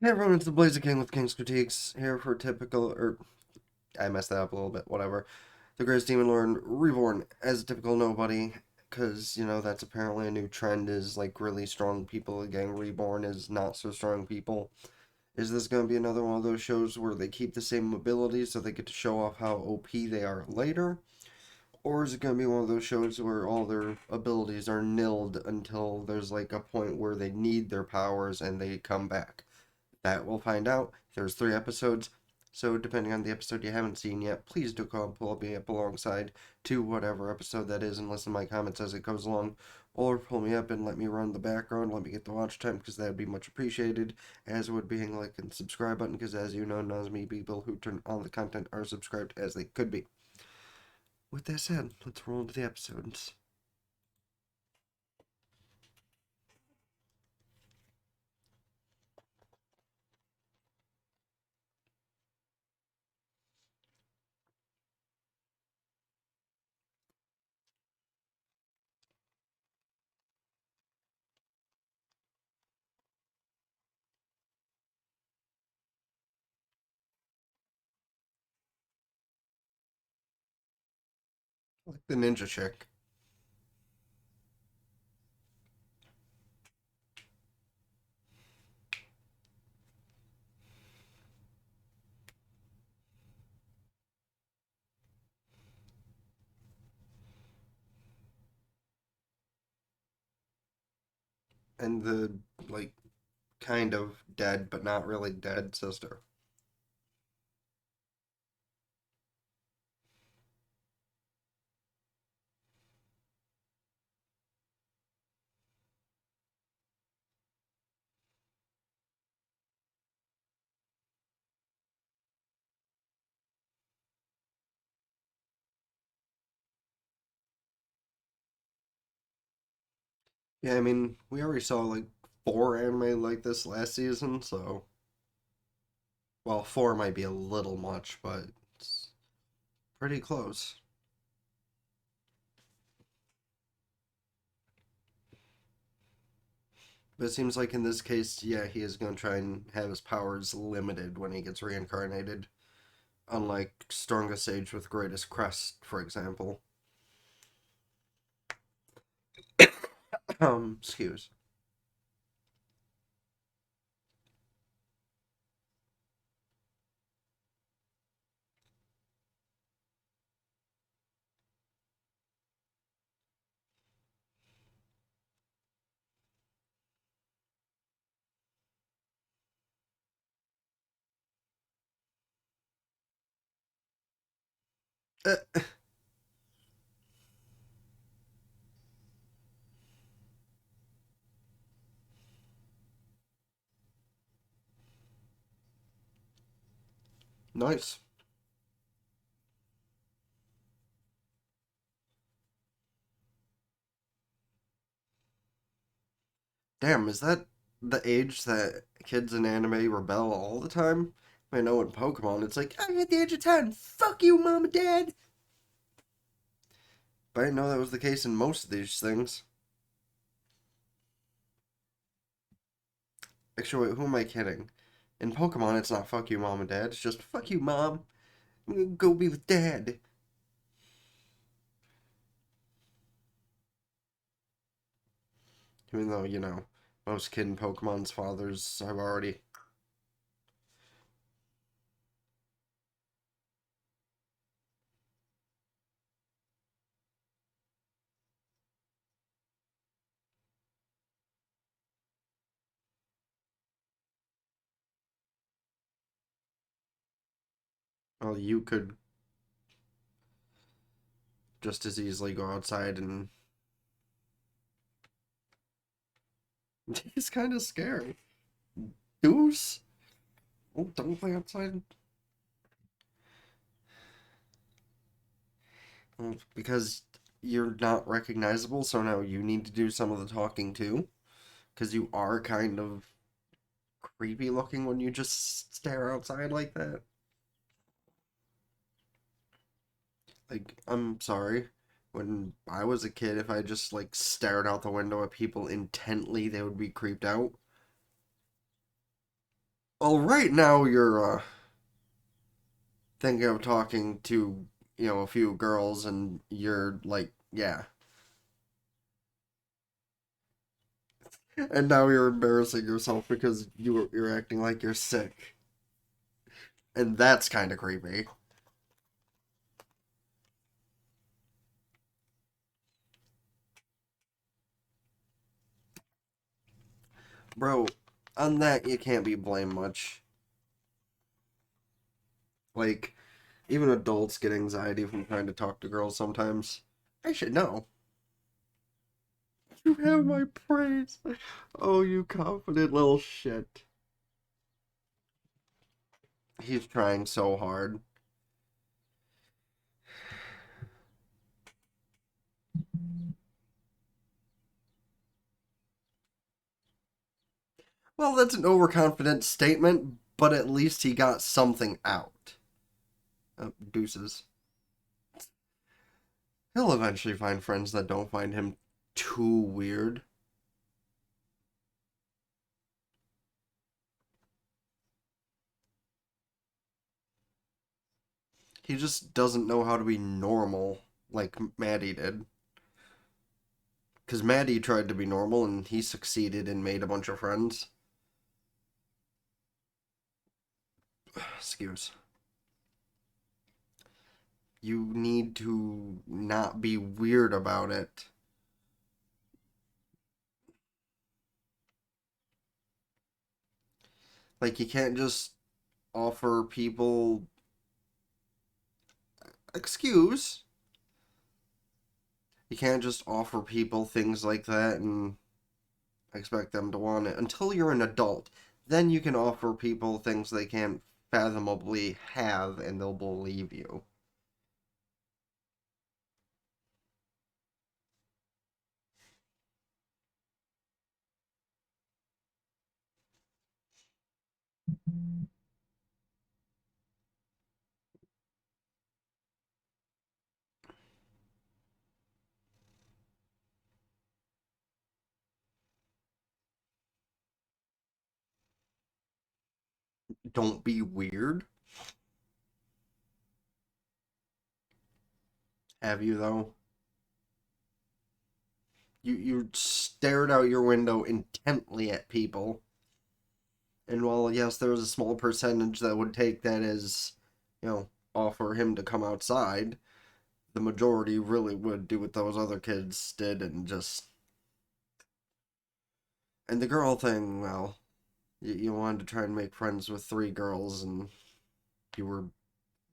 Hey everyone, it's the Blazer King with King's Critiques, here for I messed that up a little bit, whatever. The Greatest Demon Lord Reborn as a typical nobody, because, that's apparently a new trend is, really strong people getting reborn as not so strong people. Is this going to be another one of those shows where they keep the same abilities so they get to show off how OP they are later? Or is it going to be one of those shows where all their abilities are nilled until there's, a point where they need their powers and they come back? That we'll find out. There's 3 episodes, so depending on the episode you haven't seen yet, please do call and pull me up alongside to whatever episode that is and listen to my comments as it goes along. Or pull me up and let me run the background, let me get the watch time, because that would be much appreciated, as would being like and subscribe button, because as you know, not as many people who turn on the content are subscribed as they could be. With that said, let's roll into the episodes. Like the ninja chick. And the, like, kind of dead, but not really dead sister. Yeah, I mean, we already saw like 4 anime like this last season, so well, 4 might be a little much, but it's pretty close. But it seems like in this case, yeah, he is going to try and have his powers limited when he gets reincarnated, unlike Strongest Sage with Greatest Crest, for example. Excuse. Uh, nice. Damn, is that the age that kids in anime rebel all the time? I know in Pokemon, it's like, I'm at the age of 10. Fuck you, mom and dad. But I didn't know that was the case in most of these things. Actually, wait, who am I kidding? In Pokemon, it's not fuck you, mom and dad. It's just fuck you, mom. I'm gonna go be with dad. Even though, most kid in Pokemon's fathers have already. Well, you could just as easily go outside and. It's kind of scary. Deuce? Oh, don't play outside. Well, because you're not recognizable, so now you need to do some of the talking too. Because you are kind of creepy looking when you just stare outside like that. Like, I'm sorry. When I was a kid, if I just like stared out the window at people intently, they would be creeped out. Well, right now you're thinking of talking to, a few girls, and you're like, yeah. And now you're embarrassing yourself because you're acting like you're sick. And that's kind of creepy. Bro, on that, you can't be blamed much. Like, even adults get anxiety from trying to talk to girls sometimes. I should know. You have my praise. Oh, you confident little shit. He's trying so hard. Well, that's an overconfident statement, but at least he got something out. Deuces. He'll eventually find friends that don't find him too weird. He just doesn't know how to be normal like Maddie did. Because Maddie tried to be normal and he succeeded and made a bunch of friends. Excuse. You need to not be weird about it. Like, you can't just offer people. Excuse. You can't just offer people things like that and expect them to want it until you're an adult. Then you can offer people things they can't fathomably have and they'll believe you. Don't be weird. Have you though? You stared out your window intently at people. And while yes, there was a small percentage that would take that as, offer him to come outside, the majority really would do what those other kids did and just. And the girl thing, well, you wanted to try and make friends with three girls, and you were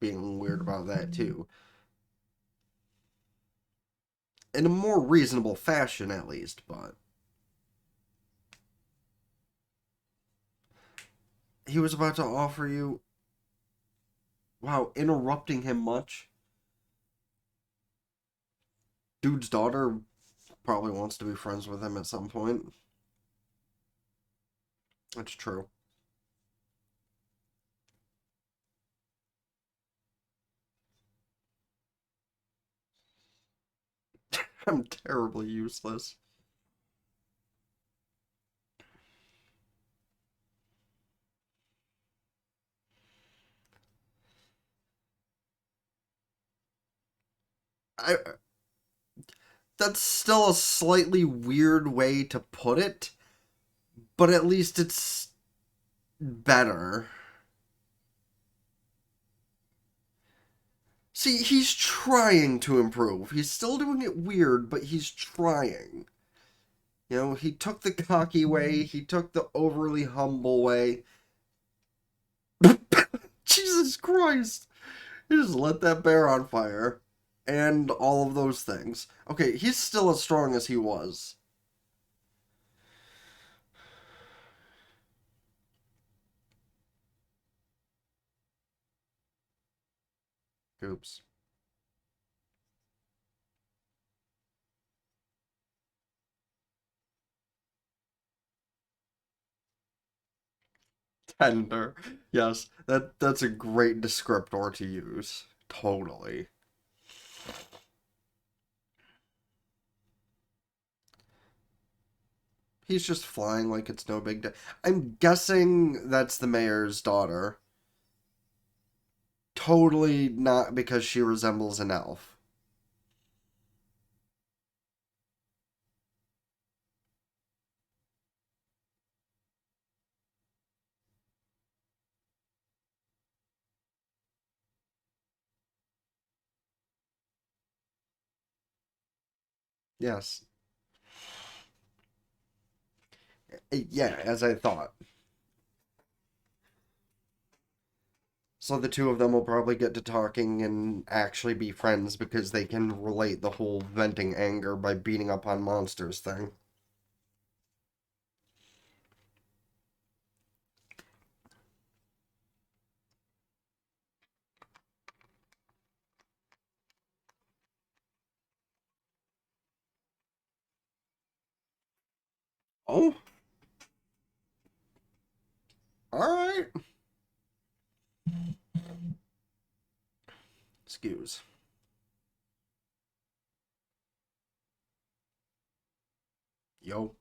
being weird about that too. In a more reasonable fashion, at least, but. He was about to offer you. Wow, interrupting him much? Dude's daughter probably wants to be friends with him at some point. That's true. I'm terribly useless. I That's still a slightly weird way to put it, but at least it's better. See, he's trying to improve. He's still doing it weird, but he's trying. He took the cocky way, he took the overly humble way. Jesus Christ! He just lit that bear on fire. And all of those things. Okay, he's still as strong as he was. Oops. Tender. Yes, that's a great descriptor to use. Totally. He's just flying like it's no big deal. I'm guessing that's the mayor's daughter. Totally not because she resembles an elf. Yes. Yeah, as I thought. So the two of them will probably get to talking and actually be friends because they can relate the whole venting anger by beating up on monsters thing. Oh, alright. Excuse. Yo.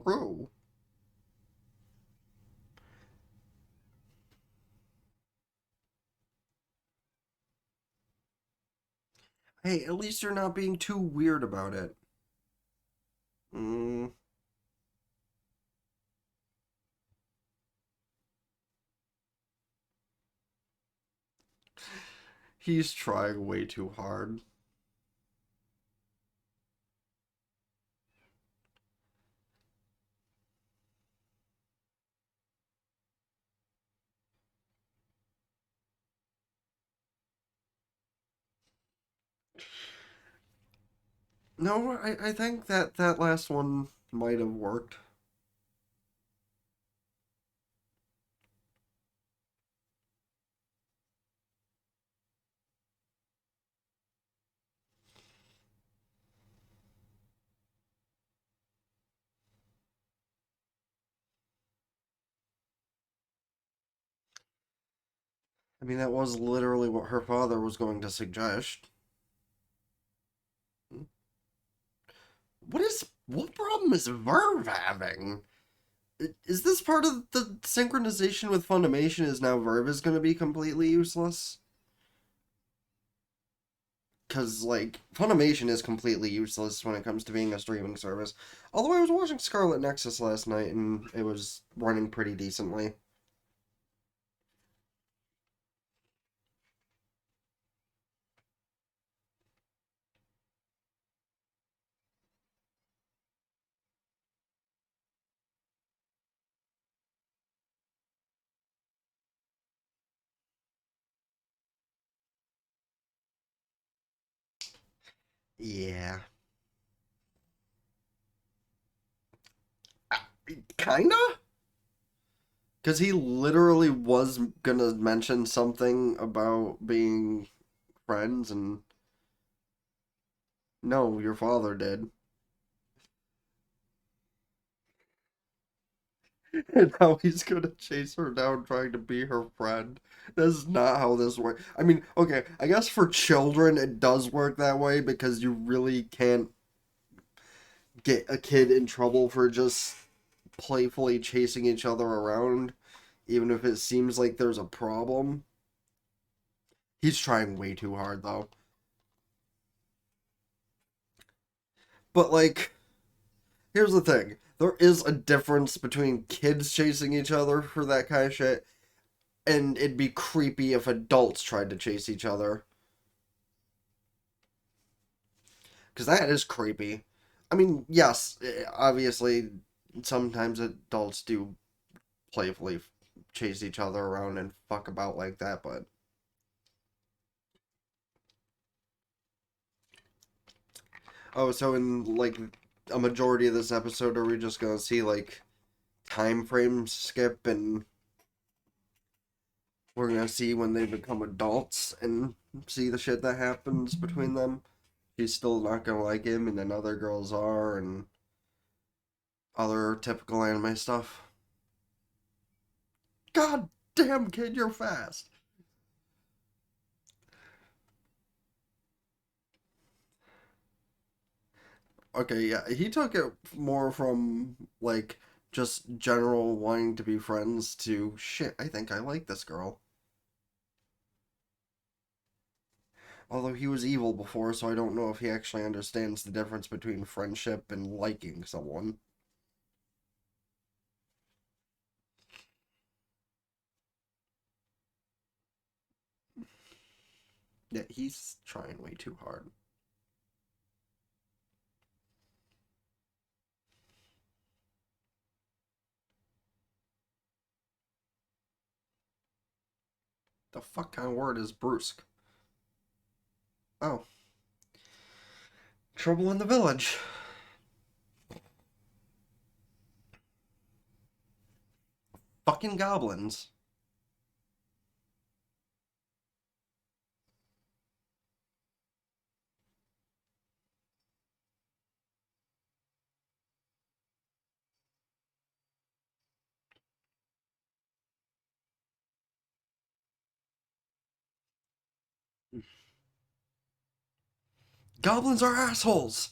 True. Hey, at least you're not being too weird about it. Mm, he's trying way too hard. No, I think that that last one might have worked. I mean, that was literally what her father was going to suggest. What problem is Verve having? Is this part of the synchronization with Funimation? Is now Verve is going to be completely useless? Because like Funimation is completely useless when it comes to being a streaming service. Although I was watching Scarlet Nexus last night and it was running pretty decently. Yeah, kinda. Because he literally was gonna mention something about being friends, and no, your father did. And now he's gonna chase her down trying to be her friend. That's not how this works. I mean, okay, I guess for children it does work that way because you really can't get a kid in trouble for just playfully chasing each other around, even if it seems like there's a problem. He's trying way too hard though. But like, here's the thing. There is a difference between kids chasing each other for that kind of shit, and it'd be creepy if adults tried to chase each other. Because that is creepy. I mean, yes, obviously, sometimes adults do playfully chase each other around and fuck about like that, but. Oh, so in like a majority of this episode, are we just gonna see like time frames skip and We're gonna see when they become adults and see the shit that happens between them. She's still not gonna like him, and then other girls are, and other typical anime stuff. God damn, kid, you're fast. Okay, yeah, he took it more from like just general wanting to be friends to shit. I think I like this girl. Although he was evil before, so I don't know if he actually understands the difference between friendship and liking someone. Yeah, he's trying way too hard. The fuck kind of word is brusque? Oh, trouble in the village. Fucking goblins. Goblins are assholes.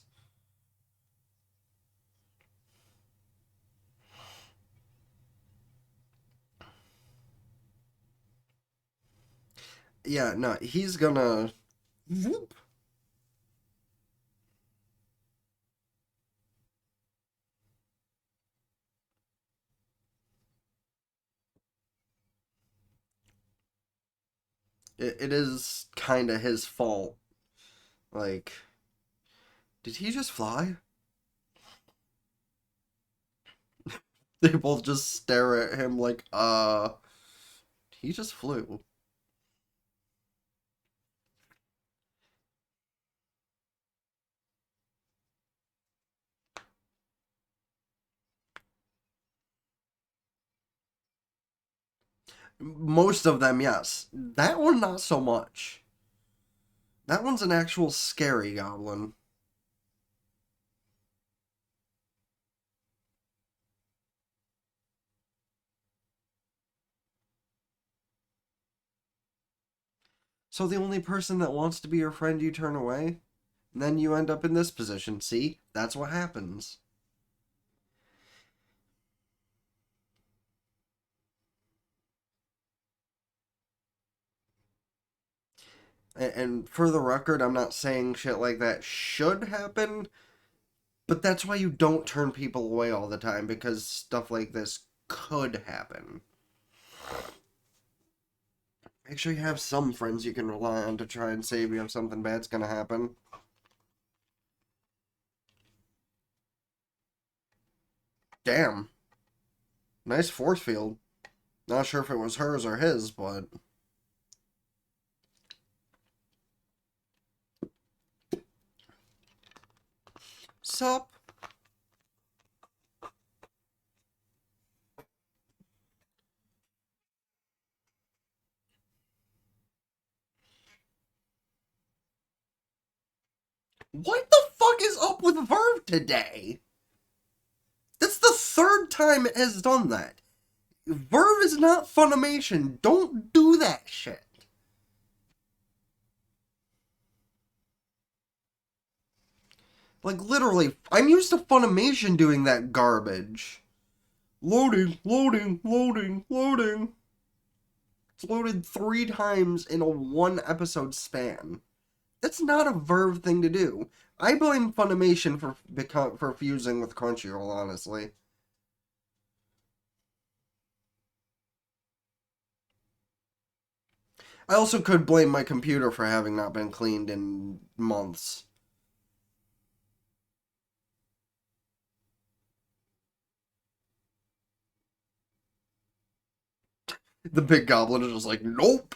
Yeah, no, he's gonna. Whoop. It is kind of his fault. Like, did he just fly? They both just stare at him like, he just flew. Most of them, yes. That one, not so much. That one's an actual scary goblin. So the only person that wants to be your friend you turn away? And then you end up in this position. See? That's what happens. And for the record, I'm not saying shit like that should happen, but that's why you don't turn people away all the time, because stuff like this could happen. Make sure you have some friends you can rely on to try and save you if something bad's gonna happen. Damn. Nice force field. Not sure if it was hers or his, but. Sup? What the fuck is up with Verve today? That's the third time it has done that. Verve is not Funimation. Don't do that shit. Like, literally, I'm used to Funimation doing that garbage. Loading, loading, loading, loading. It's loaded 3 times in a 1 episode span. That's not a Verve thing to do. I blame Funimation for fusing with Crunchyroll, honestly. I also could blame my computer for having not been cleaned in months. The big goblin is just like, nope.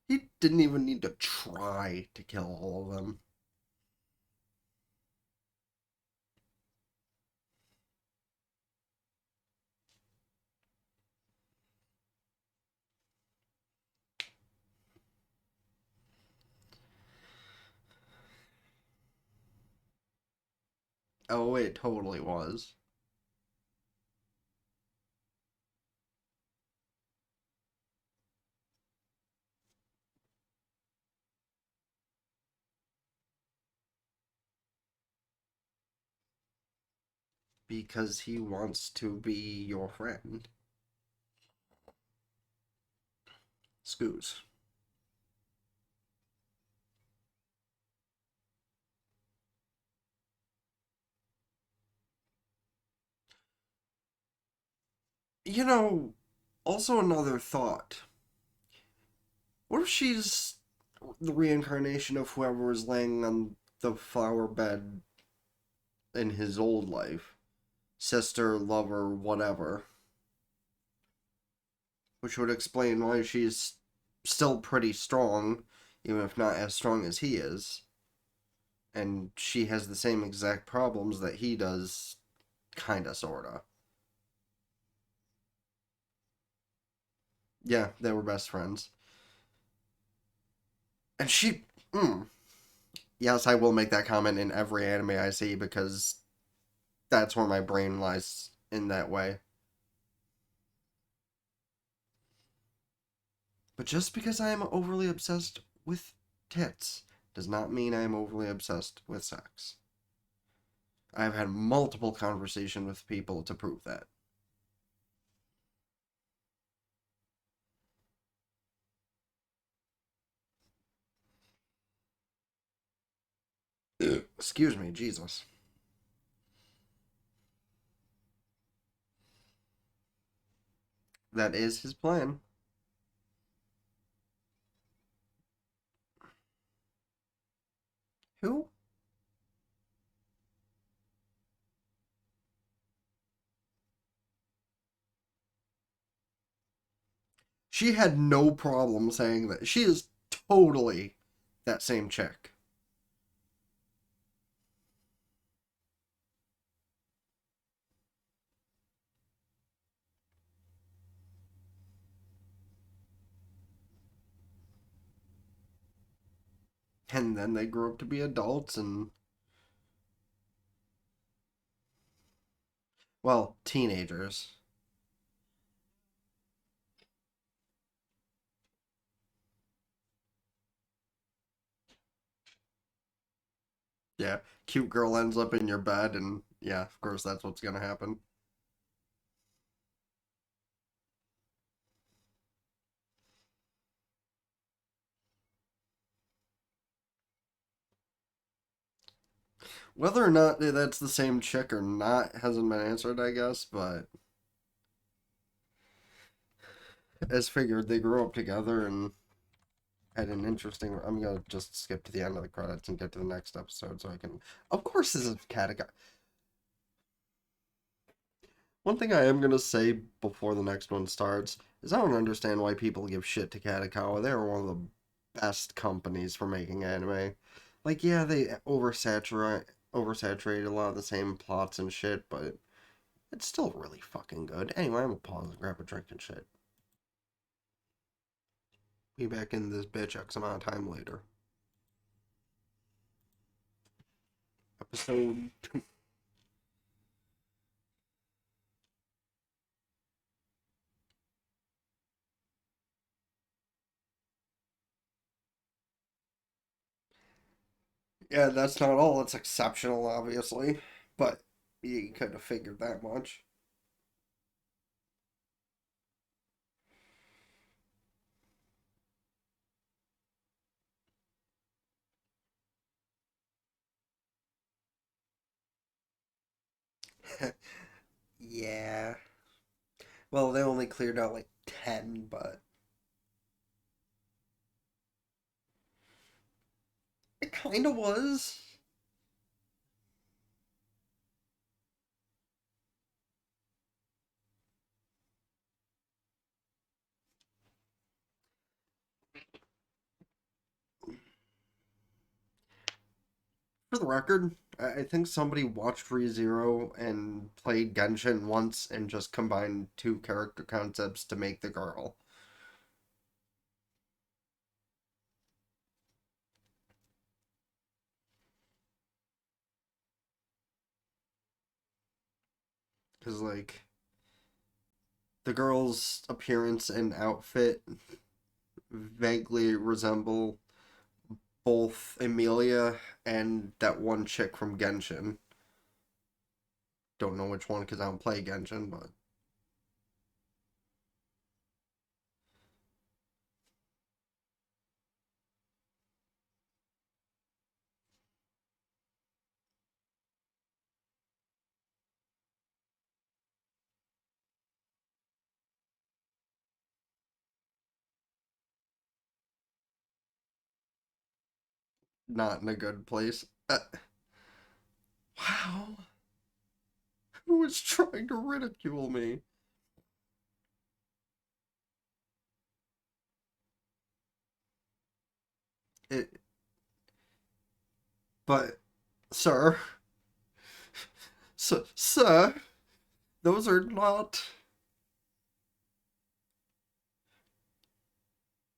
He didn't even need to try to kill all of them. Oh, it totally was. Because he wants to be your friend. Scoos. You know, also another thought. What if she's the reincarnation of whoever was laying on the flower bed in his old life? Sister, lover, whatever. Which would explain why she's still pretty strong, even if not as strong as he is. And she has the same exact problems that he does, kinda, sorta. Yeah, they were best friends. And she. Mm, yes, I will make that comment in every anime I see because that's where my brain lies in that way. But just because I am overly obsessed with tits does not mean I am overly obsessed with sex. I have had multiple conversations with people to prove that. Excuse me, Jesus. That is his plan. Who? She had no problem saying that. She is totally that same chick. And then they grew up to be adults and, well, teenagers. Yeah, cute girl ends up in your bed, and yeah, of course, that's what's gonna happen. Whether or not that's the same chick or not hasn't been answered, I guess, but as figured, they grew up together and had an interesting. I'm gonna just skip to the end of the credits and get to the next episode so I can. Of course, this is Kataka. One thing I am gonna say before the next one starts is I don't understand why people give shit to Katakawa. They are one of the best companies for making anime. Like, yeah, they oversaturate a lot of the same plots and shit, but it's still really fucking good. Anyway, I'm gonna pause and grab a drink and shit. Be back in this bitch X amount of time later. Episode. Yeah, that's not all. It's exceptional, obviously, but you could have figured that much. Yeah. Well, they only cleared out like 10, but it kind of was. For the record, I think somebody watched ReZero and played Genshin once and just combined two character concepts to make the girl. Because, like, the girl's appearance and outfit vaguely resemble both Emilia and that one chick from Genshin. Don't know which one because I don't play Genshin, but not in a good place. Wow. Who is trying to ridicule me? It, but, sir, sir, those are not.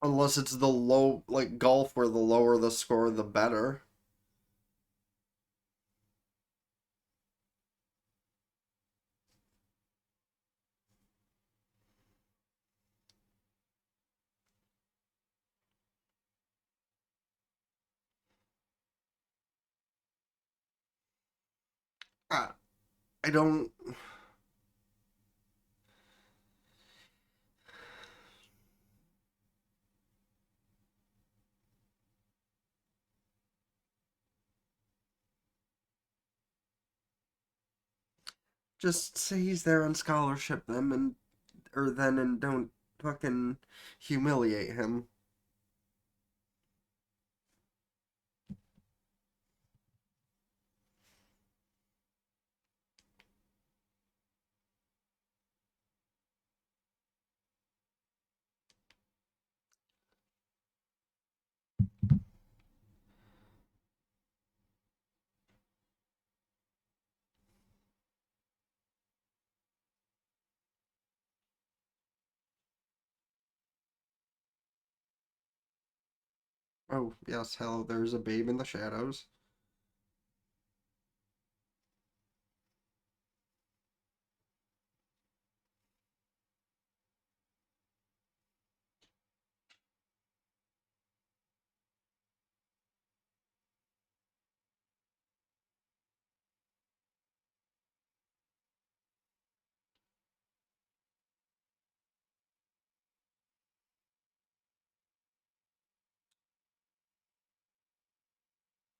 Unless it's the low, like golf, where the lower the score, the better. I, I don't. Just say he's there on scholarship, then and don't fucking humiliate him. Oh, yes, hell, there's a babe in the shadows.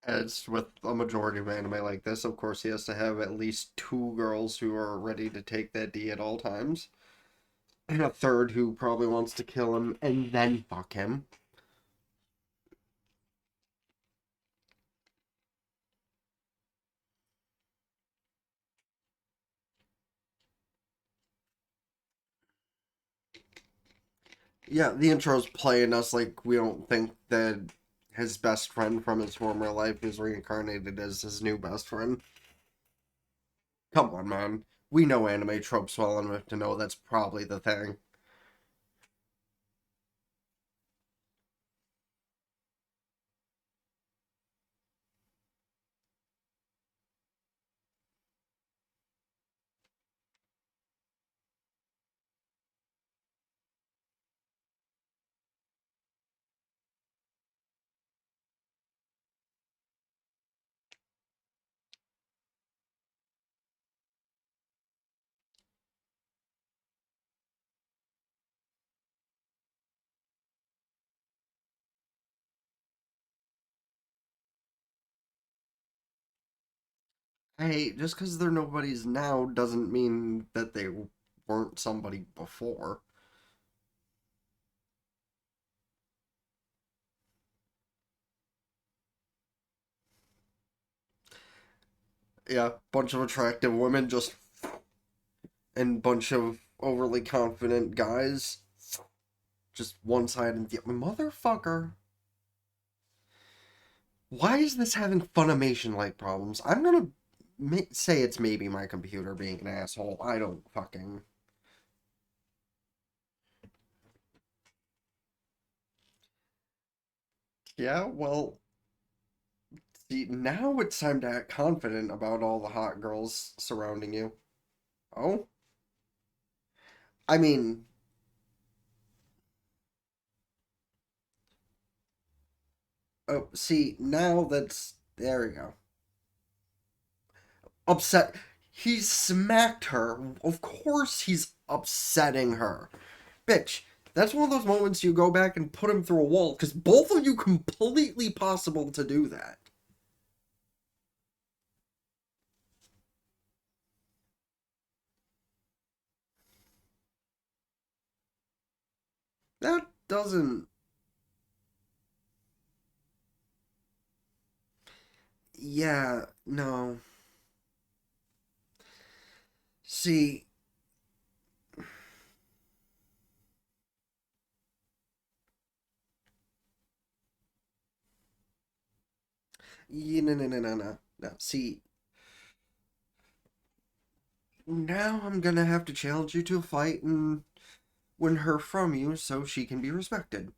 As with a majority of anime like this, of course, he has to have at least two girls who are ready to take that D at all times, and a third who probably wants to kill him and then fuck him. Yeah, the intro's playing us like we don't think that his best friend from his former life is reincarnated as his new best friend. Come on, man. We know anime tropes well enough to know that's probably the thing. Hey, just because they're nobodies now doesn't mean that they weren't somebody before. Yeah, bunch of attractive women just and bunch of overly confident guys just one side and the motherfucker. Why is this having Funimation like problems? I'm gonna say it's maybe my computer being an asshole. I don't fucking. Yeah, well, see, now it's time to act confident about all the hot girls surrounding you. Oh, I mean, oh, see, now that's there you go. Upset. He smacked her. Of course he's upsetting her. Bitch, that's one of those moments you go back and put him through a wall because both of you completely possible to do that. That doesn't. Yeah, no. See, no, no, no, no, no. No, see, now I'm gonna have to challenge you to a fight and win her from you so she can be respected.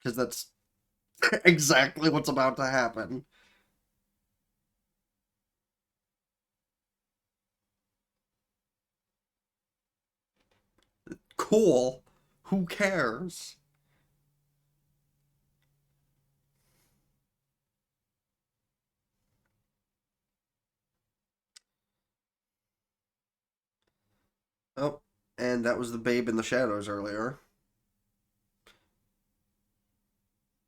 Because that's exactly what's about to happen. Cool. Who cares? Oh, and that was the babe in the shadows earlier.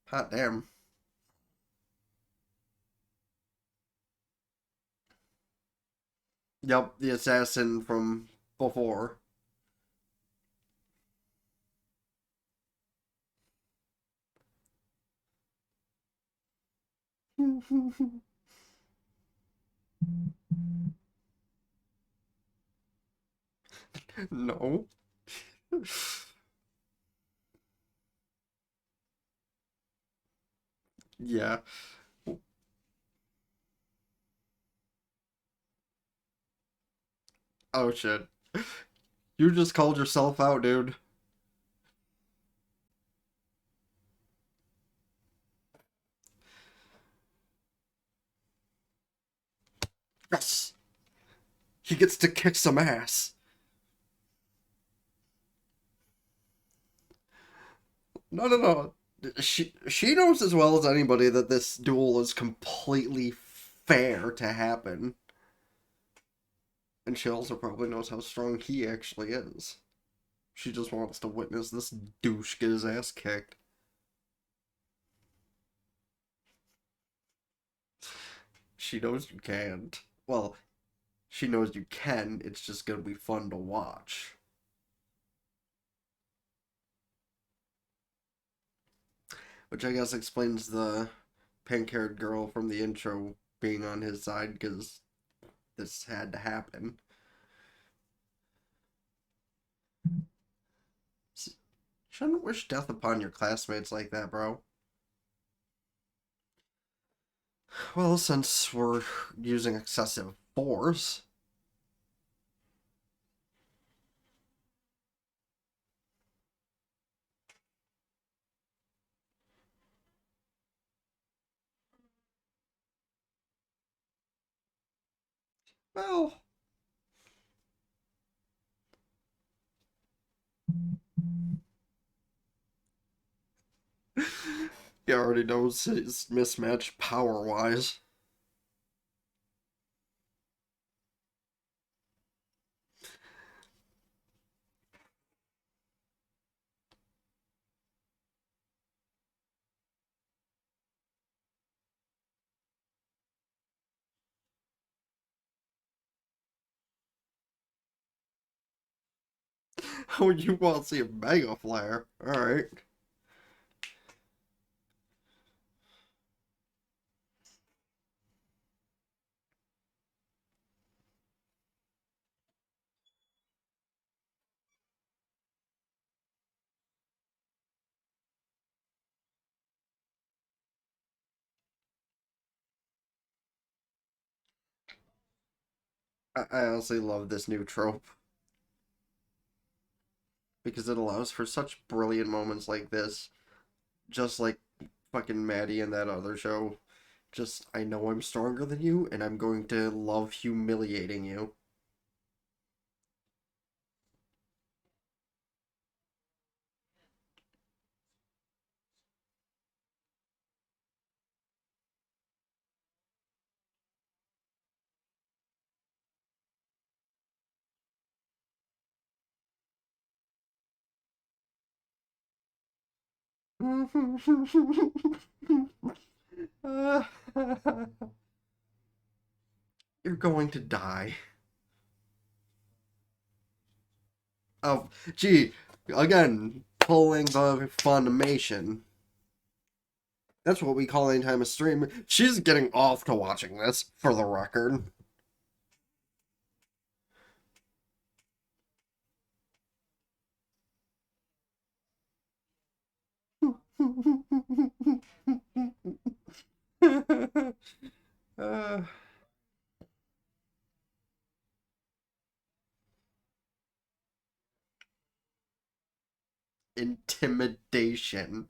Hot damn. Yep, the assassin from before. No. Yeah. Oh shit. You just called yourself out, dude. Yes. He gets to kick some ass. No, no, no. She knows as well as anybody that this duel is completely fair to happen. And she also probably knows how strong he actually is. She just wants to witness this douche get his ass kicked. She knows you can't. Well, she knows you can. It's just gonna be fun to watch. Which I guess explains the pink haired girl from the intro being on his side because this had to happen. Shouldn't wish death upon your classmates like that, bro. Well, since we're using excessive force, well, he already knows his mismatch power wise. Oh, you want to see a mega flare? Alright. I honestly love this new trope because it allows for such brilliant moments like this, just like fucking Maddie in that other show. Just, I know I'm stronger than you, and I'm going to love humiliating you. You're going to die. Oh, gee, again, pulling the Funimation. That's what we call anytime a stream. She's getting off to watching this, for the record. uh, intimidation.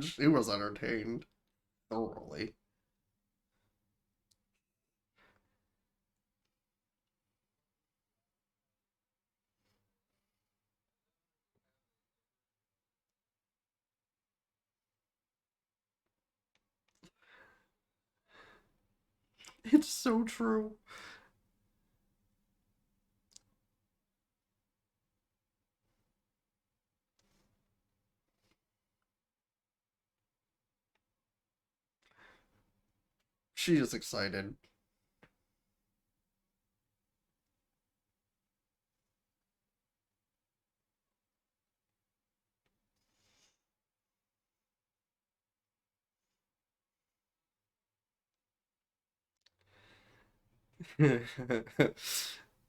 She was entertained thoroughly. It's so true. She is excited.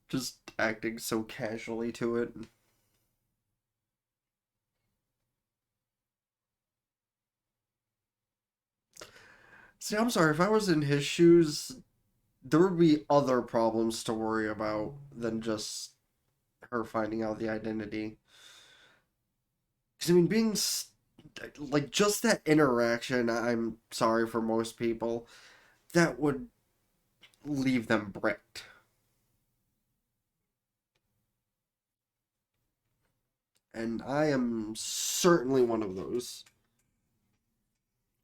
Just acting so casually to it. See, I'm sorry, if I was in his shoes, there would be other problems to worry about than just her finding out the identity. Because, I mean, like, just that interaction, I'm sorry for most people, that would leave them bricked. And I am certainly one of those.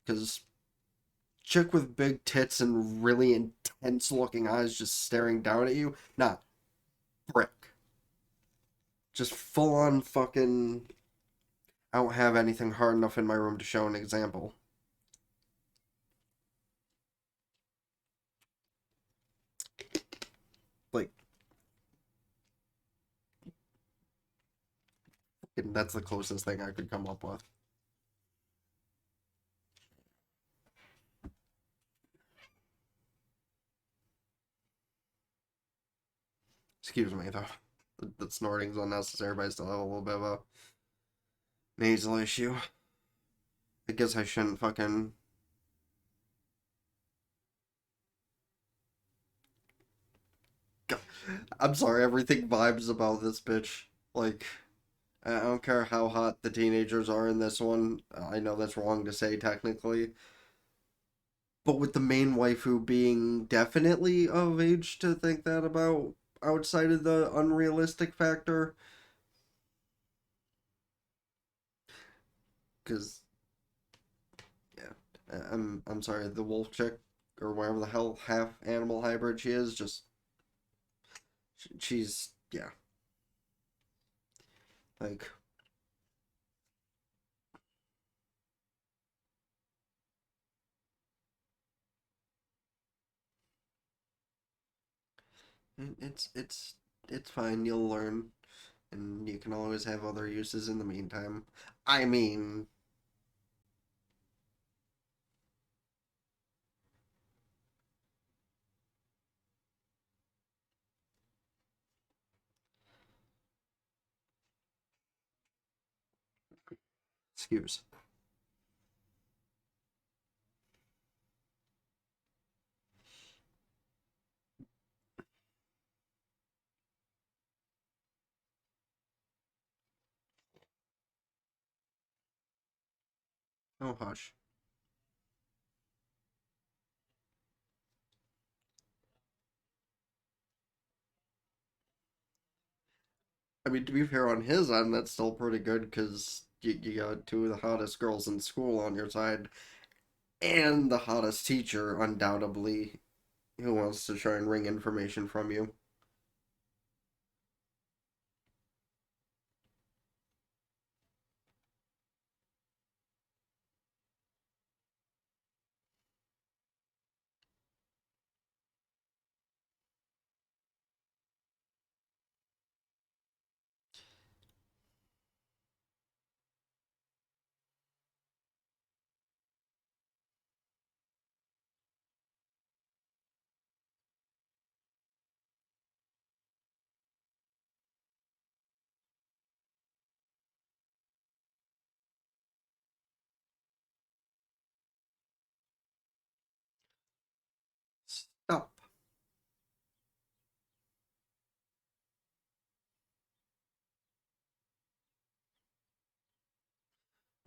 Because chick with big tits and really intense looking eyes just staring down at you, nah, brick. Just full on fucking. I don't have anything hard enough in my room to show an example. Like, that's the closest thing I could come up with. Excuse me, though. The snorting's unnecessary, but I still have a little bit of a nasal issue. I guess I shouldn't fucking. I'm sorry, everything vibes about this bitch. Like, I don't care how hot the teenagers are in this one. I know that's wrong to say technically. But with the main waifu being definitely of age to think that about outside of the unrealistic factor. Because, yeah. I'm sorry, the wolf chick, or whatever the hell half animal hybrid she is, just. She's. Yeah. Like, it's it's fine. You'll learn, and you can always have other uses in the meantime. I mean, Excuse. Oh, hush. I mean, to be fair, on his end, that's still pretty good because you got two of the hottest girls in school on your side, and the hottest teacher, undoubtedly, who wants to try and wring information from you. Stop.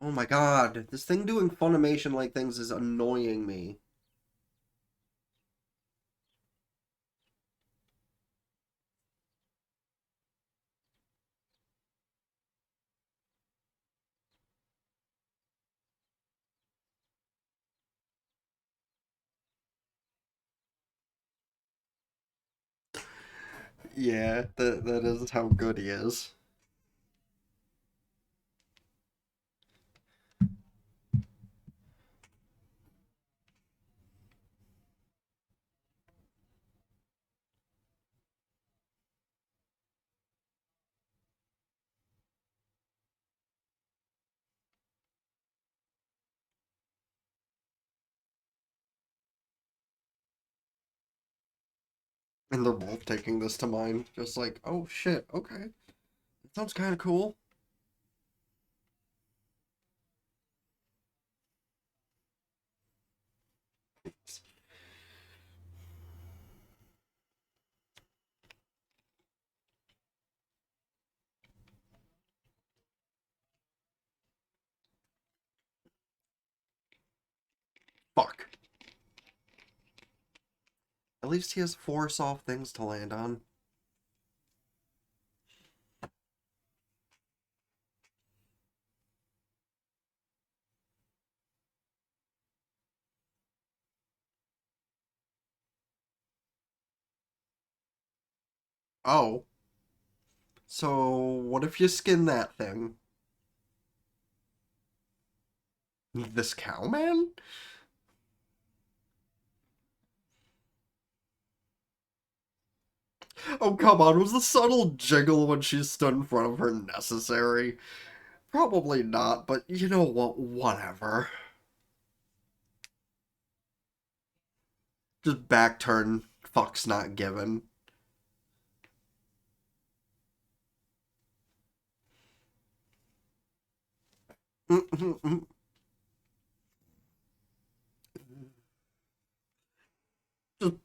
Oh my god, this thing doing Funimation like things is annoying me. Yeah, that is how good he is. And they're both taking this to mind, just like, oh shit, okay. That sounds kind of cool. Fuck. At least he has four soft things to land on. Oh, so what if you skin that thing? This cow man? Oh, come on, was the subtle jiggle when she stood in front of her necessary? Probably not, but you know what? Whatever. Just back turn, fuck's not given. Just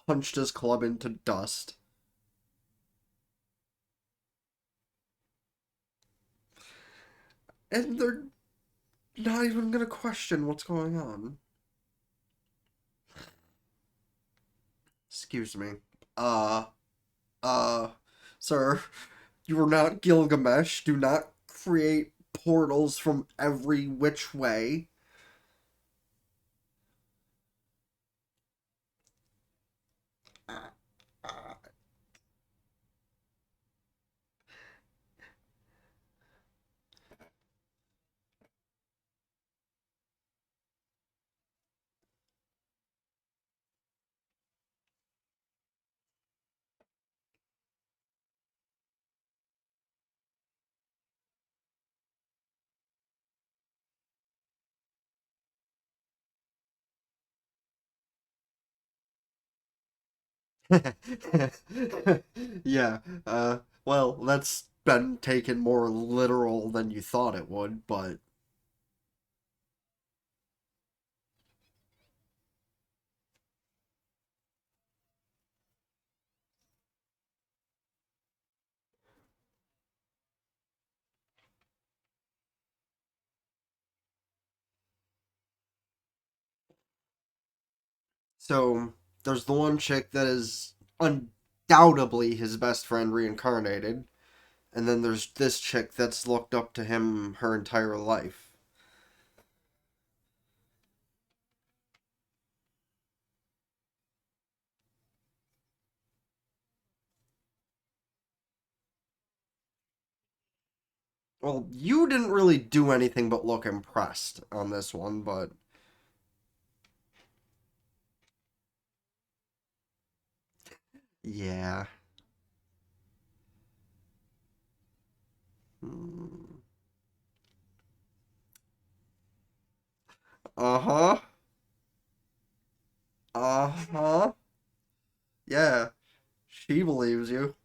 punched his club into dust. And they're not even gonna question what's going on. Excuse me. Uh, uh, sir, you are not Gilgamesh. Do not create portals from every which way. Yeah, well, that's been taken more literal than you thought it would, but so there's the one chick that is undoubtedly his best friend reincarnated, and then there's this chick that's looked up to him her entire life. Well, you didn't really do anything but look impressed on this one, but yeah. Hmm. Uh huh. Uh huh. Yeah. She believes you.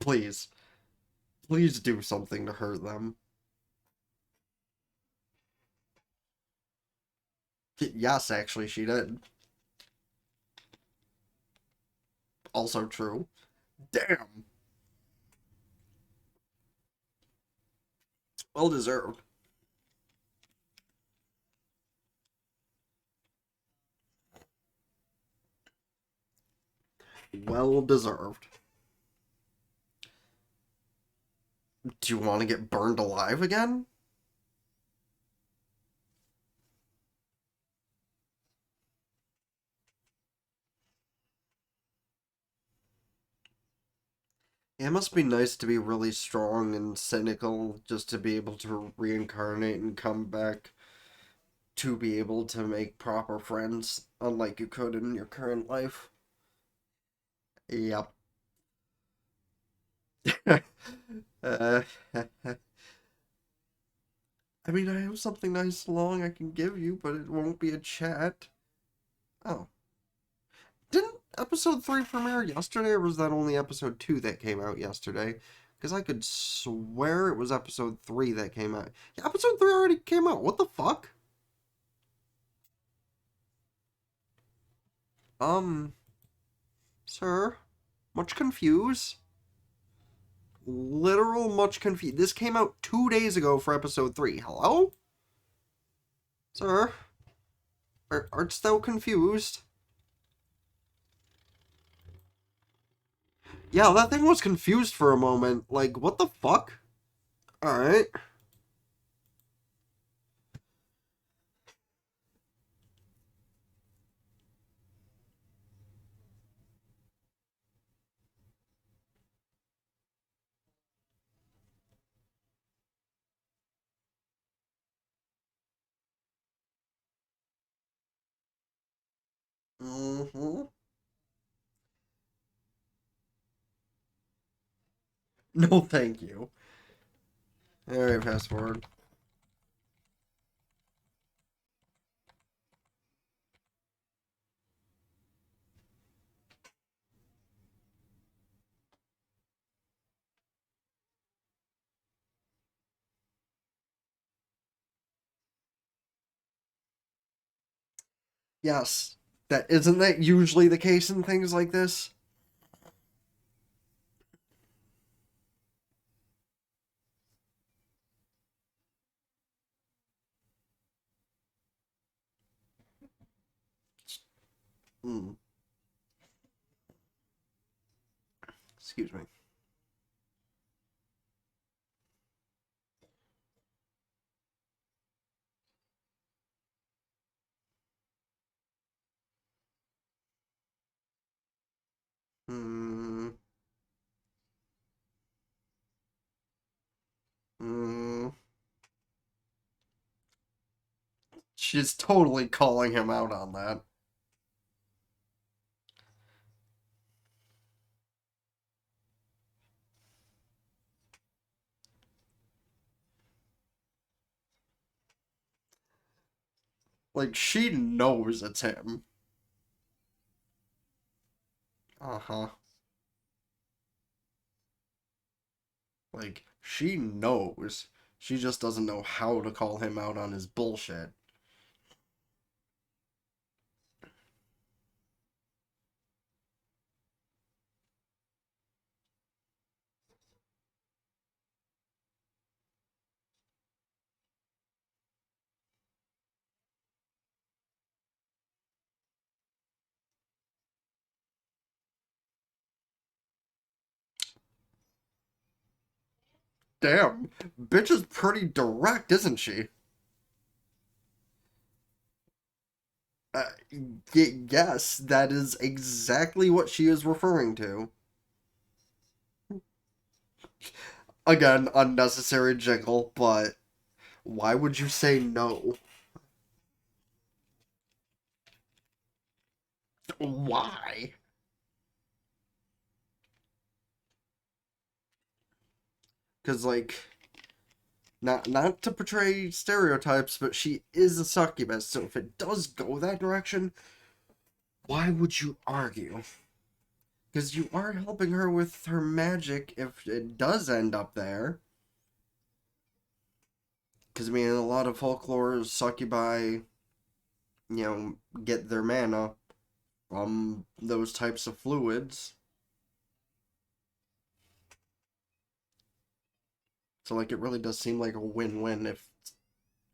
Please. Please do something to hurt them. Yes, actually, she did. Also true. Damn. Well deserved. Well deserved. Do you want to get burned alive again? Yeah, it must be nice to be really strong and cynical just to be able to reincarnate and come back to be able to make proper friends, unlike you could in your current life. Yep. uh, I mean, I have something nice long I can give you, but it won't be a chat. Oh. Didn't episode 3 premiere yesterday, or was that only episode 2 that came out yesterday? Because I could swear it was episode 3 that came out. Yeah, episode 3 already came out. What the fuck? Um, sir, much confused. Literal much confused. This came out 2 days ago for episode 3. Hello? Sir, art thou confused? Yeah, that thing was confused for a moment. Like, what the fuck? Alright. Mm-hmm. No, thank you. Alright, fast forward. Yes. That isn't that usually the case in things like this? Mm, excuse me. Mm, mm. She's totally calling him out on that. Like, she knows it's him. Uh-huh. Like, she knows. She just doesn't know how to call him out on his bullshit. Damn, bitch is pretty direct, isn't she? Uh, yes, that is exactly what she is referring to. Again, unnecessary jiggle, but why would you say no? Why? Because, like, not to portray stereotypes, but she is a succubus, so if it does go that direction, why would you argue? Because you are helping her with her magic if it does end up there. Because, I mean, in a lot of folklore, succubi, get their mana from those types of fluids. So, like, it really does seem like a win-win if,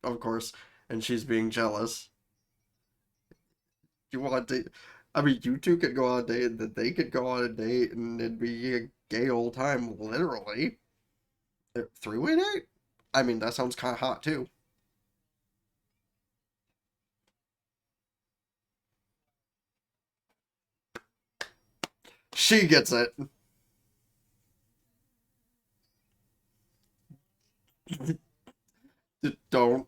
of course, and she's being jealous. You want to, I mean, you two could go on a date, and then they could go on a date, and it'd be a gay old time, literally. A three-way date? I mean, that sounds kind of hot, too. She gets it. Don't.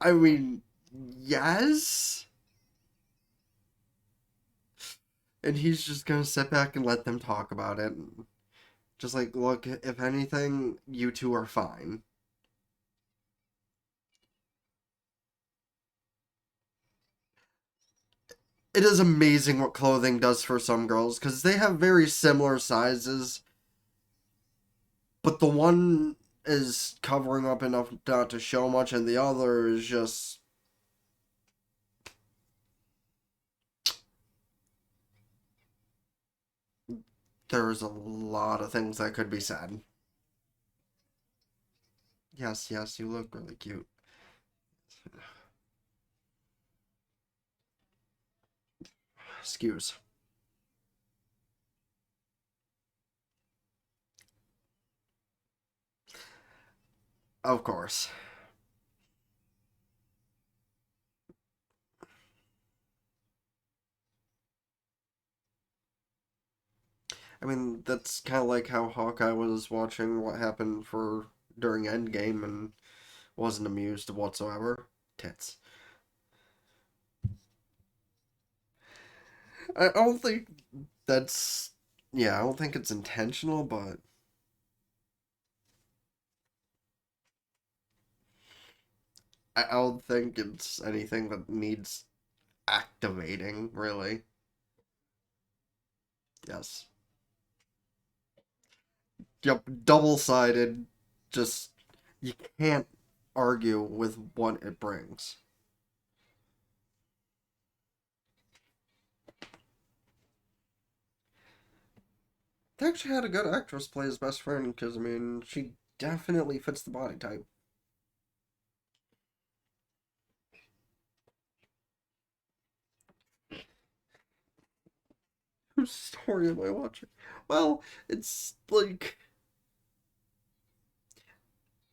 I mean, yes. And he's just gonna sit back and let them talk about it. Just like, look, if anything, you two are fine. It is amazing what clothing does for some girls because they have very similar sizes, but the one is covering up enough not to show much, and the other is just. There's a lot of things that could be said. Yes, yes, you look really cute. Excuse. Of course. I mean, that's kind of like how Hawkeye was watching what happened for during Endgame and wasn't amused whatsoever. Tits. I don't think that's. Yeah, I don't think it's intentional, but I don't think it's anything that needs activating, really. Yes. Yep, double sided. Just. You can't argue with what it brings. They actually had a good actress play his best friend because, I mean, she definitely fits the body type. Whose story am I watching? Well, it's like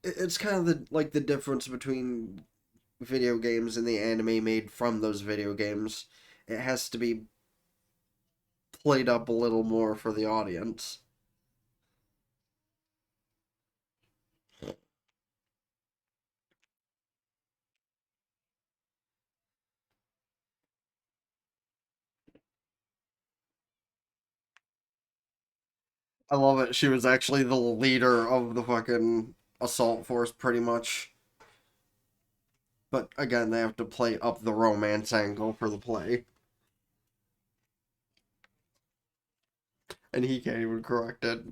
it's kind of the difference between video games and the anime made from those video games. It has to be played up a little more for the audience. I love it. She was actually the leader of the fucking assault force, pretty much. But again, they have to play up the romance angle for the play. And he can't even correct it.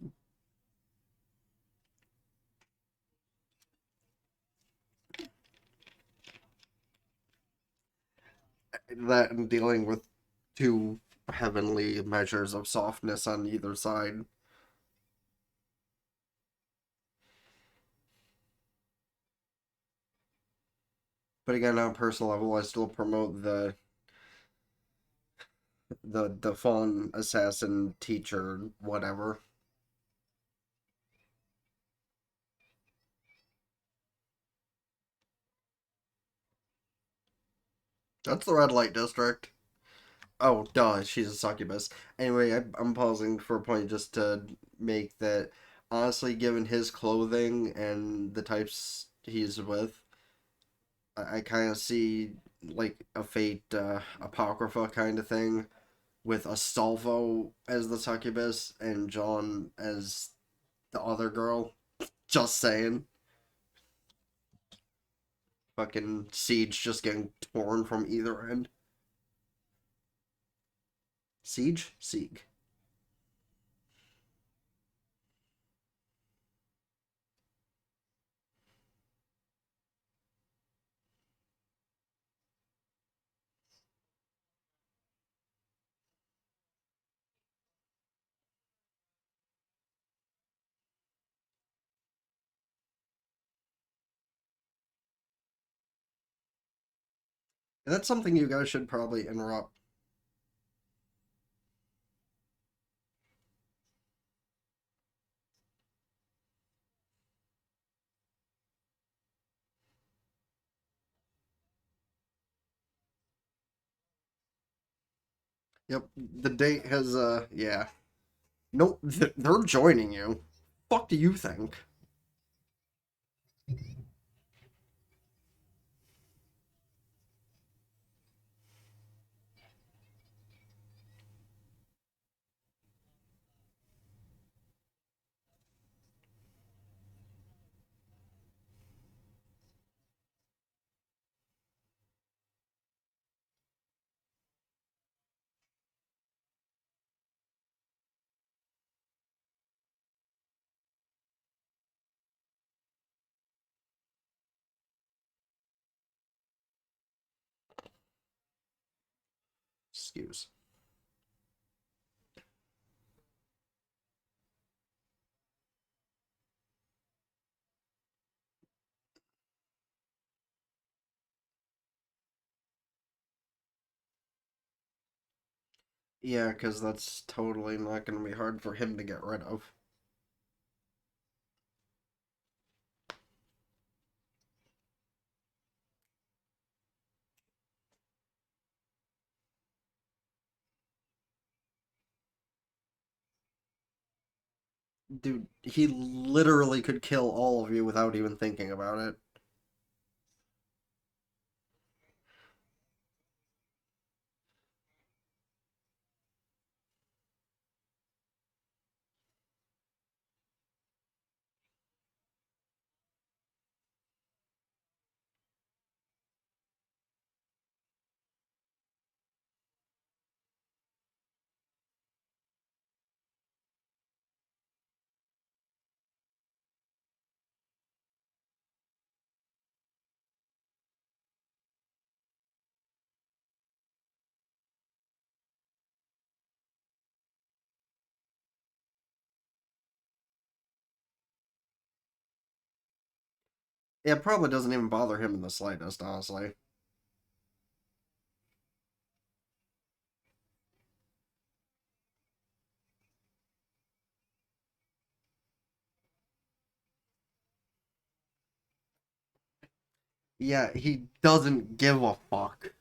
That and dealing with two heavenly measures of softness on either side. But again, on a personal level, I still promote the fallen assassin teacher, whatever. That's the red light district. Oh, duh, she's a succubus. Anyway, I'm pausing for a point just to make that, honestly, given his clothing and the types he's with, I kind of see like a Fate Apocrypha kind of thing with Astolfo as the succubus and John as the other girl. Just saying. Fucking Siege just getting torn from either end. Siege? Sieg. And that's something you guys should probably interrupt. Yep, the date has, yeah. Nope, they're joining you. Fuck do you think? Excuse. Yeah, because that's totally not going to be hard for him to get rid of. Dude, he literally could kill all of you without even thinking about it. It probably doesn't even bother him in the slightest, honestly. Yeah, he doesn't give a fuck.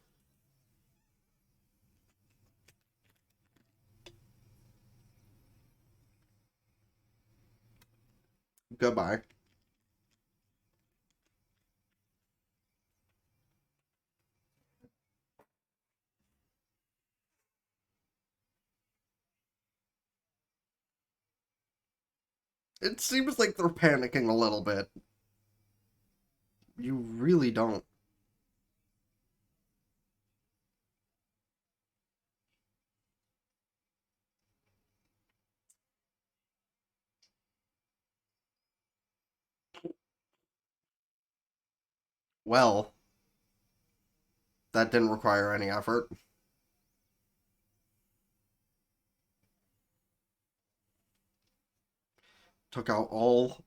Goodbye. It seems like they're panicking a little bit. You really don't. Well, that didn't require any effort. Took out all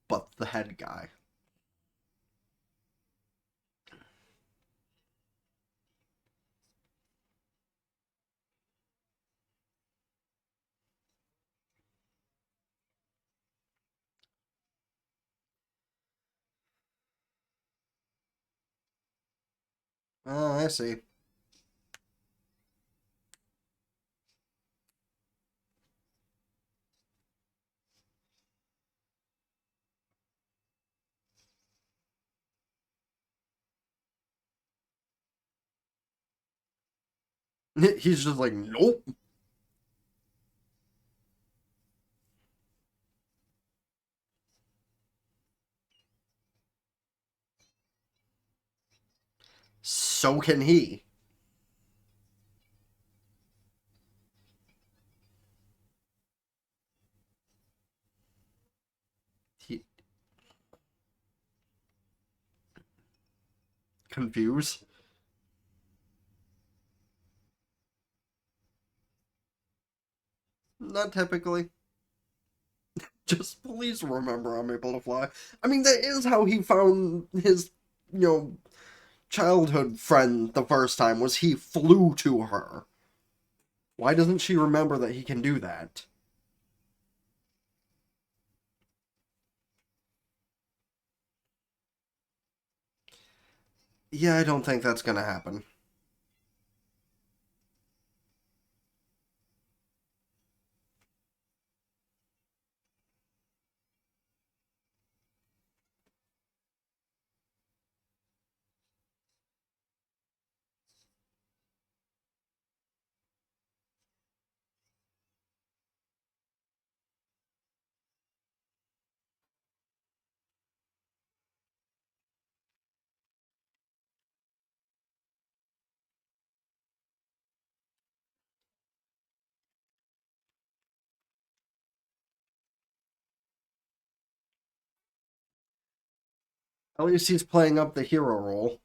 but the head guy. Oh, I see. He's just like, nope. So can he. He confused. Not typically. Just please remember I'm able to fly. I mean, that is how he found his, you know, childhood friend the first time, was he flew to her. Why doesn't she remember that he can do that? Yeah, I don't think that's gonna happen. At least he's playing up the hero role.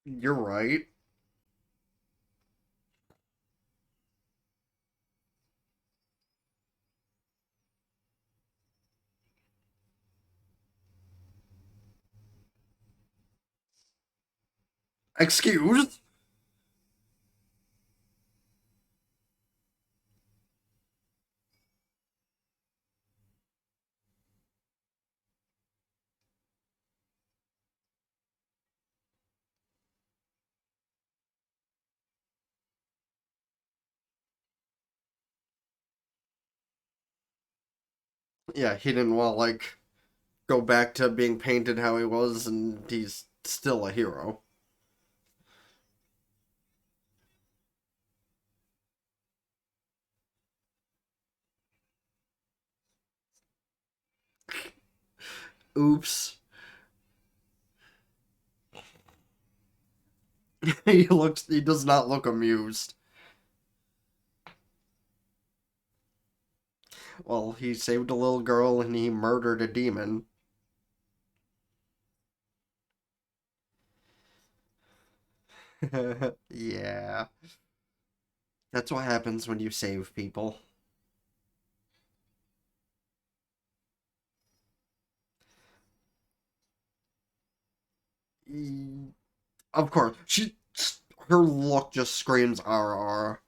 You're right. Excused? Yeah, he didn't want to, like, go back to being painted how he was, and he's still a hero. Oops. He does not look amused. Well, he saved a little girl and he murdered a demon. Yeah. That's what happens when you save people. Mm, of course. Her look just screams RR.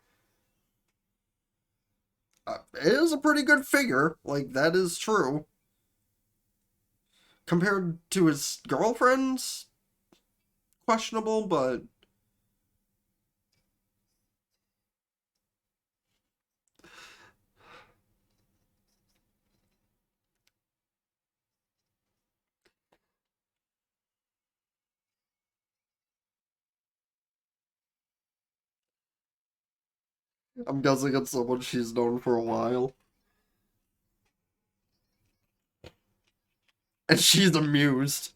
It is a pretty good figure. Like, that is true. Compared to his girlfriends, questionable, but I'm guessing it's someone she's known for a while. And she's amused.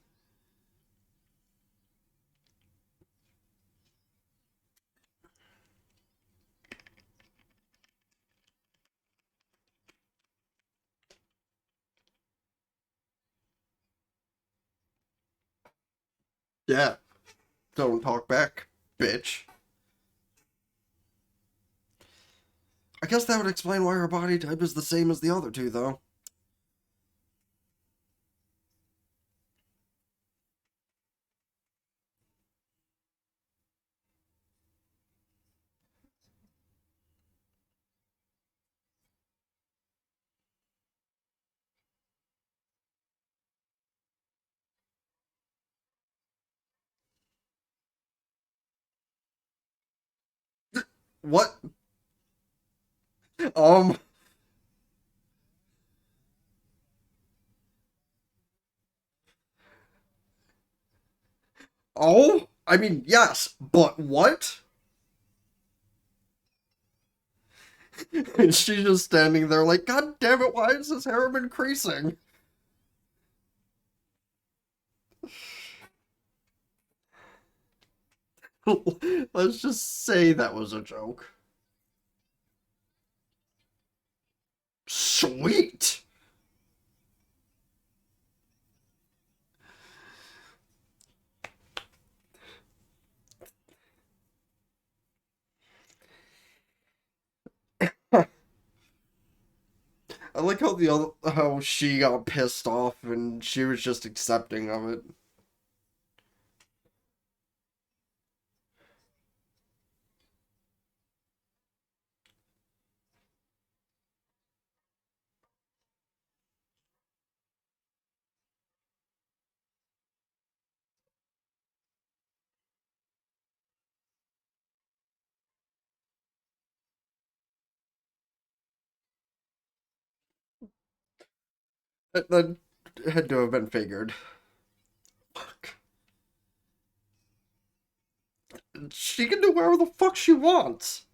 Yeah, don't talk back, bitch. I guess that would explain why her body type is the same as the other two, though. What? Um, oh? I mean, yes, but what? And she's just standing there like, God damn it, why is his harem increasing? Let's just say that was a joke. Sweet! I like how how she got pissed off and she was just accepting of it. That had to have been figured. Fuck. She can do whatever the fuck she wants.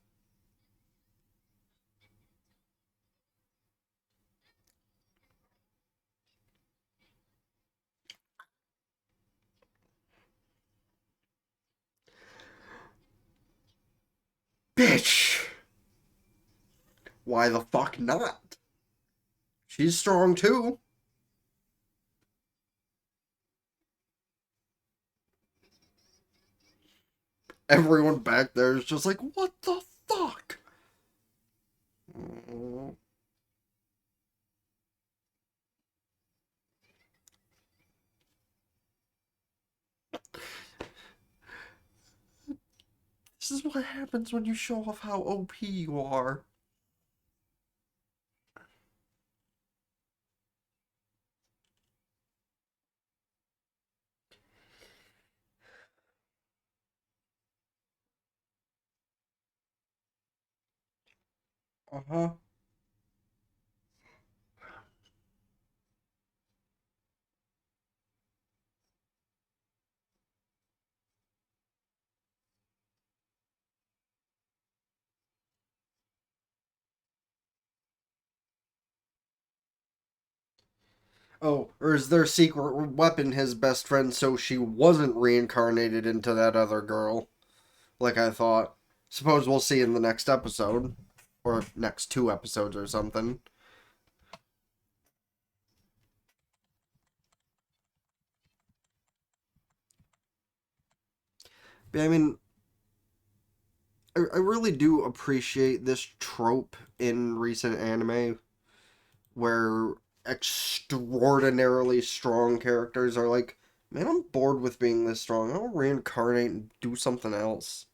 Bitch! Why the fuck not? She's strong too. Everyone back there is just like, what the fuck? Mm. This is what happens when you show off how OP you are. Uh-huh. Oh, or is their secret weapon his best friend so she wasn't reincarnated into that other girl? Like I thought. Suppose we'll see in the next episode. Or next two episodes or something. But I mean, I really do appreciate this trope in recent anime where extraordinarily strong characters are like, man, I'm bored with being this strong. I'll reincarnate and do something else.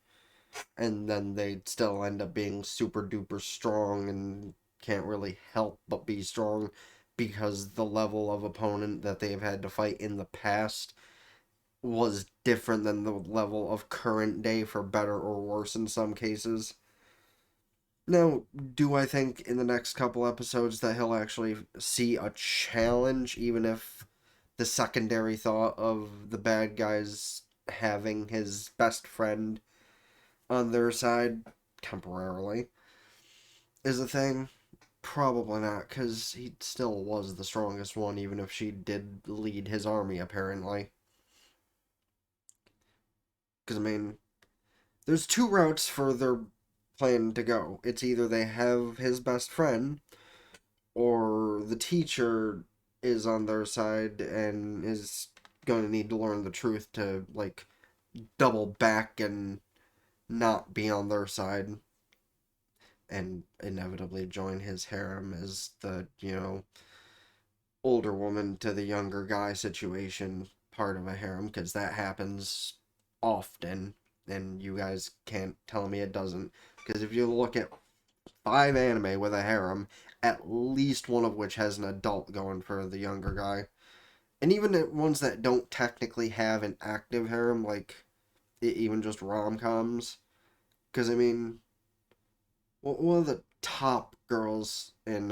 And then they still end up being super duper strong and can't really help but be strong because the level of opponent that they've had to fight in the past was different than the level of current day, for better or worse in some cases. Now, do I think in the next couple episodes that he'll actually see a challenge, even if the secondary thought of the bad guys having his best friend on their side temporarily is a thing? Probably not, because he still was the strongest one, even if she did lead his army, apparently. Because, I mean, there's two routes for their plan to go. It's either they have his best friend, or the teacher is on their side and is going to need to learn the truth to, like, double back and not be on their side and inevitably join his harem as the, older woman to the younger guy situation part of a harem, because that happens often, and you guys can't tell me it doesn't. Because if you look at 5 anime with a harem, at least one of which has an adult going for the younger guy. And even the ones that don't technically have an active harem, like even just rom coms. Because, I mean, one of the top girls in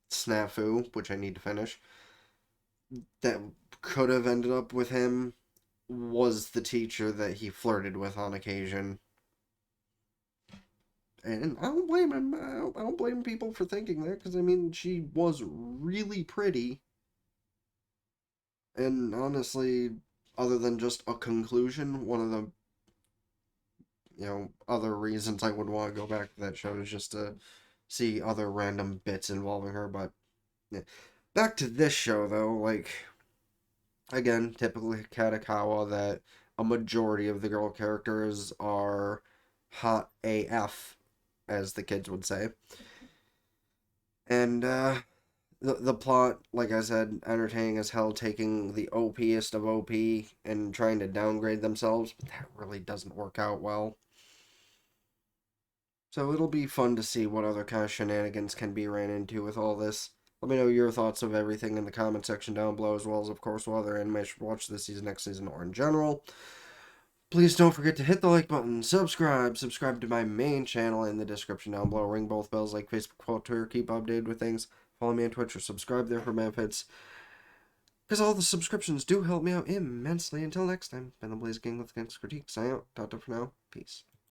Snafu, which I need to finish, that could have ended up with him was the teacher that he flirted with on occasion. And I don't blame him. I don't blame people for thinking that, because, I mean, she was really pretty. And honestly, other than just a conclusion, one of the, other reasons I would want to go back to that show is just to see other random bits involving her. But yeah. Back to this show, though, like, again, typically Katakawa, that a majority of the girl characters are hot AF, as the kids would say. And the plot, like I said, entertaining as hell, taking the OPest of OP and trying to downgrade themselves, but that really doesn't work out well. So it'll be fun to see what other kind of shenanigans can be ran into with all this. Let me know your thoughts of everything in the comment section down below, as well as, of course, what other anime I should watch this season, next season, or in general. Please don't forget to hit the like button, subscribe to my main channel in the description down below, ring both bells like Facebook, Twitter, keep updated with things, follow me on Twitch, or subscribe there for benefits, because all the subscriptions do help me out immensely. Until next time, been the Blaze King with Kritique, sign out, for now, peace.